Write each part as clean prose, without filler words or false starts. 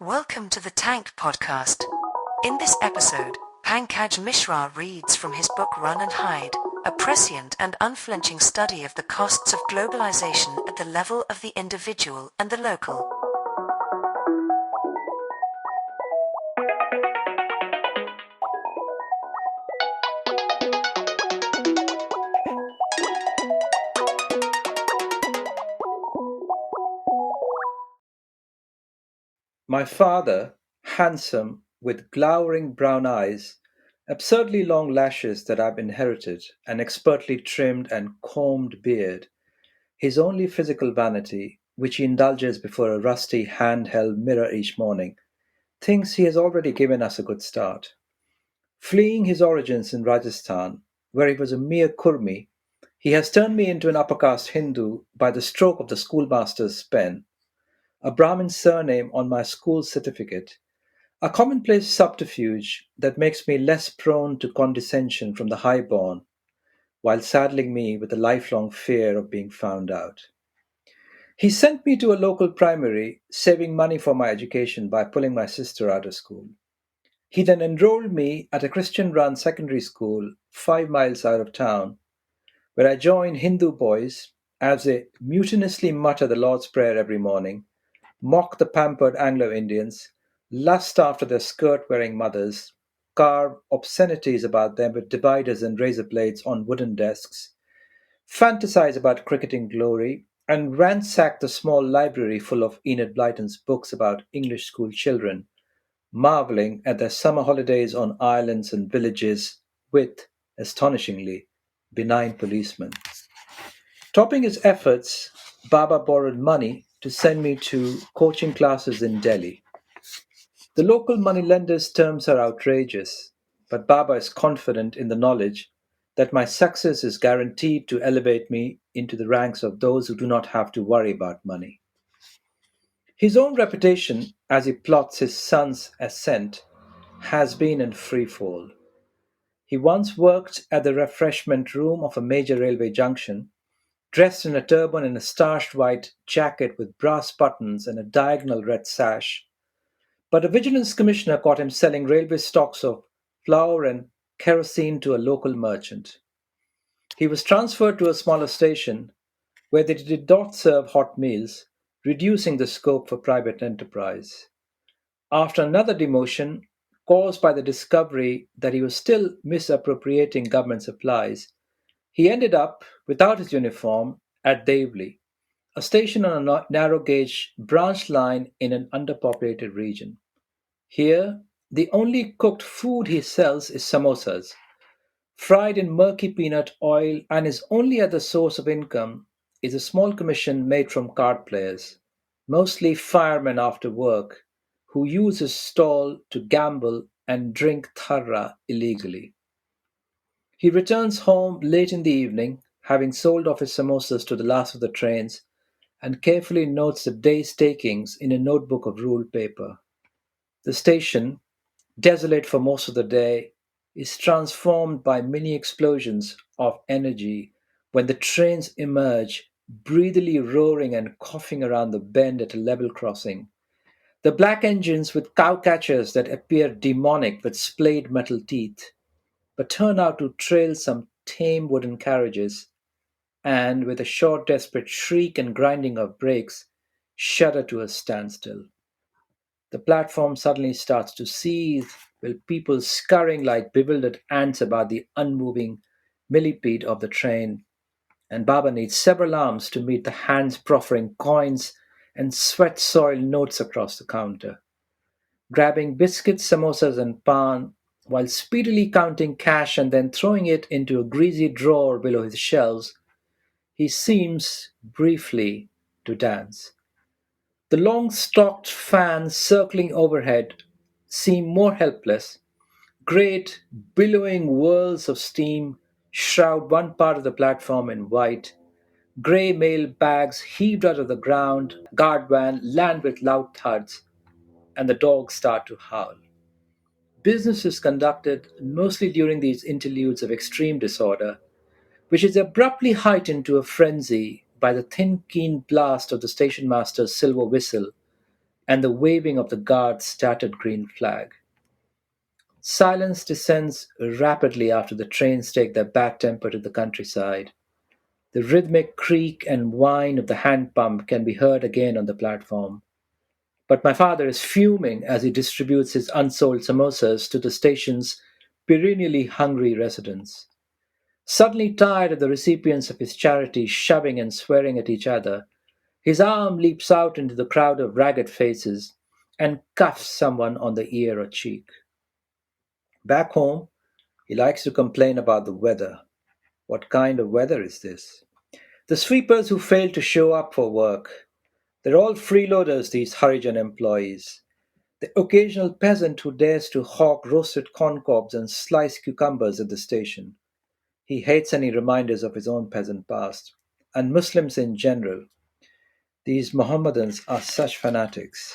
Welcome to the Tank Podcast. In this episode, Pankaj Mishra reads from his book Run and Hide, a prescient and unflinching study of the costs of globalization at the level of the individual and the local. My father, handsome, with glowering brown eyes, absurdly long lashes that I've inherited, an expertly trimmed and combed beard, his only physical vanity, which he indulges before a rusty hand-held mirror each morning, thinks he has already given us a good start. Fleeing his origins in Rajasthan, where he was a mere kurmi, he has turned me into an upper caste Hindu by the stroke of the schoolmaster's pen, a Brahmin surname on my school certificate, a commonplace subterfuge that makes me less prone to condescension from the highborn, while saddling me with a lifelong fear of being found out. He sent me to a local primary, saving money for my education by pulling my sister out of school. He then enrolled me at a Christian run secondary school 5 miles out of town, where I joined Hindu boys as they mutinously mutter the Lord's Prayer every morning, mock the pampered Anglo Indians, lust after their skirt wearing mothers, carve obscenities about them with dividers and razor blades on wooden desks, fantasize about cricketing glory, and ransack the small library full of Enid Blyton's books about English school children, marveling at their summer holidays on islands and villages with, astonishingly, benign policemen. Topping his efforts, Baba borrowed money to send me to coaching classes in Delhi. The local moneylenders' terms are outrageous, but Baba is confident in the knowledge that my success is guaranteed to elevate me into the ranks of those who do not have to worry about money. His own reputation, as he plots his son's ascent, has been in free fall. He once worked at the refreshment room of a major railway junction, dressed in a turban and a starched white jacket with brass buttons and a diagonal red sash. But a vigilance commissioner caught him selling railway stocks of flour and kerosene to a local merchant. He was transferred to a smaller station where they did not serve hot meals, reducing the scope for private enterprise. After another demotion, caused by the discovery that he was still misappropriating government supplies, he ended up, without his uniform, at Devli, a station on a narrow gauge branch line in an underpopulated region. Here, the only cooked food he sells is samosas, fried in murky peanut oil, and his only other source of income is a small commission made from card players, mostly firemen after work, who use his stall to gamble and drink tharra illegally. He returns home late in the evening, having sold off his samosas to the last of the trains, and carefully notes the day's takings in a notebook of ruled paper. The station, desolate for most of the day, is transformed by mini explosions of energy when the trains emerge, breathily roaring and coughing around the bend at a level crossing. The black engines with cowcatchers that appear demonic with splayed metal teeth, but turn out to trail some tame wooden carriages, and with a short, desperate shriek and grinding of brakes, shudder to a standstill. The platform suddenly starts to seethe, with people scurrying like bewildered ants about the unmoving millipede of the train, and Baba needs several arms to meet the hands proffering coins and sweat soiled notes across the counter. Grabbing biscuits, samosas, and pan, while speedily counting cash and then throwing it into a greasy drawer below his shelves, he seems, briefly, to dance. The long stalked fans circling overhead seem more helpless. Great, billowing whirls of steam shroud one part of the platform in white. Grey mail bags heaved out of the ground, guard van land with loud thuds, and the dogs start to howl. Business is conducted mostly during these interludes of extreme disorder, which is abruptly heightened to a frenzy by the thin, keen blast of the station master's silver whistle, and the waving of the guard's tattered green flag. Silence descends rapidly after the trains take their bad temper to the countryside. The rhythmic creak and whine of the hand pump can be heard again on the platform. But my father is fuming as he distributes his unsold samosas to the station's perennially hungry residents. Suddenly tired of the recipients of his charity shoving and swearing at each other, his arm leaps out into the crowd of ragged faces and cuffs someone on the ear or cheek. Back home, he likes to complain about the weather. What kind of weather is this? The sweepers who fail to show up for work. They're all freeloaders, these Harijan employees. The occasional peasant who dares to hawk roasted corn cobs and sliced cucumbers at the station. He hates any reminders of his own peasant past. And Muslims in general. These Mohammedans are such fanatics.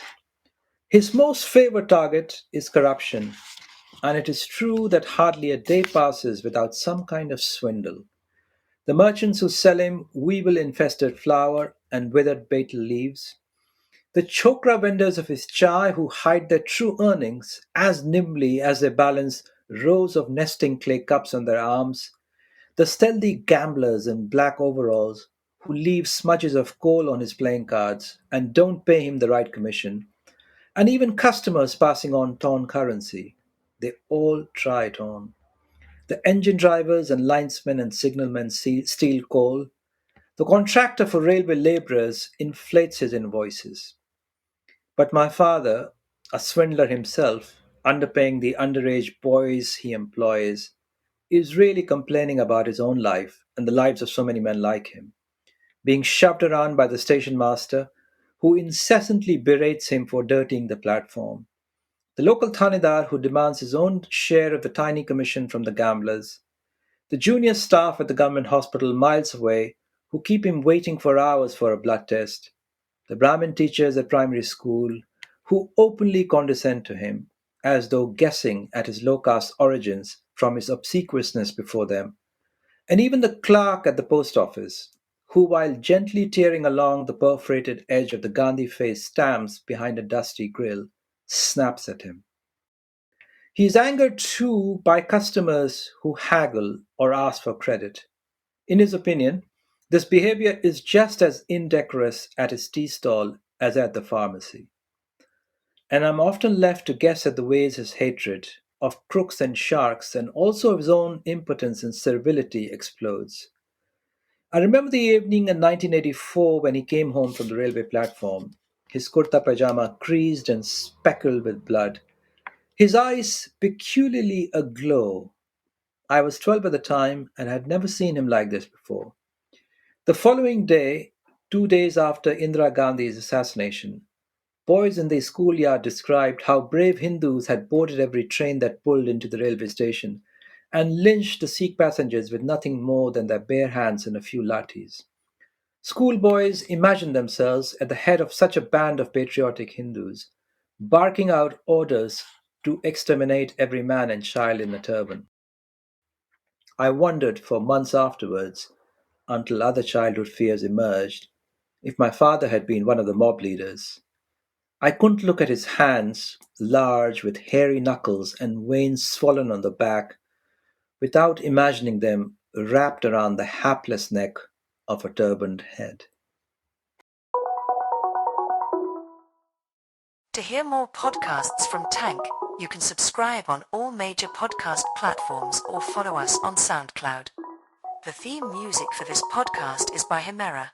His most favored target is corruption, and it is true that hardly a day passes without some kind of swindle. The merchants who sell him weevil infested flour and withered betel leaves, the chokra vendors of his chai who hide their true earnings as nimbly as they balance rows of nesting clay cups on their arms, the stealthy gamblers in black overalls who leave smudges of coal on his playing cards and don't pay him the right commission, and even customers passing on torn currency. They all try it on. The engine drivers and linesmen and signalmen steal coal. The contractor for railway labourers inflates his invoices. But my father, a swindler himself, underpaying the underage boys he employs, is really complaining about his own life and the lives of so many men like him, being shoved around by the station master who incessantly berates him for dirtying the platform, the local Thanedar who demands his own share of the tiny commission from the gamblers, the junior staff at the government hospital miles away who keep him waiting for hours for a blood test, the Brahmin teachers at primary school who openly condescend to him as though guessing at his low caste origins from his obsequiousness before them, and even the clerk at the post office who, while gently tearing along the perforated edge of the Gandhi face stamps behind a dusty grill, snaps at him. He is angered too by customers who haggle or ask for credit. In his opinion, this behavior is just as indecorous at his tea stall as at the pharmacy. And I'm often left to guess at the ways his hatred of crooks and sharks and also of his own impotence and servility explodes. I remember the evening in 1984 when he came home from the railway platform, his kurta pajama creased and speckled with blood, his eyes peculiarly aglow. I was 12 at the time and had never seen him like this before. The following day, 2 days after Indira Gandhi's assassination, boys in the schoolyard described how brave Hindus had boarded every train that pulled into the railway station and lynched the Sikh passengers with nothing more than their bare hands and a few lathis. Schoolboys imagined themselves at the head of such a band of patriotic Hindus, barking out orders to exterminate every man and child in a turban. I wondered for months afterwards, until other childhood fears emerged, if my father had been one of the mob leaders. I couldn't look at his hands, large with hairy knuckles and veins swollen on the back, without imagining them wrapped around the hapless neck of a turbaned head. To hear more podcasts from Tank, you can subscribe on all major podcast platforms or follow us on SoundCloud. The theme music for this podcast is by Himera.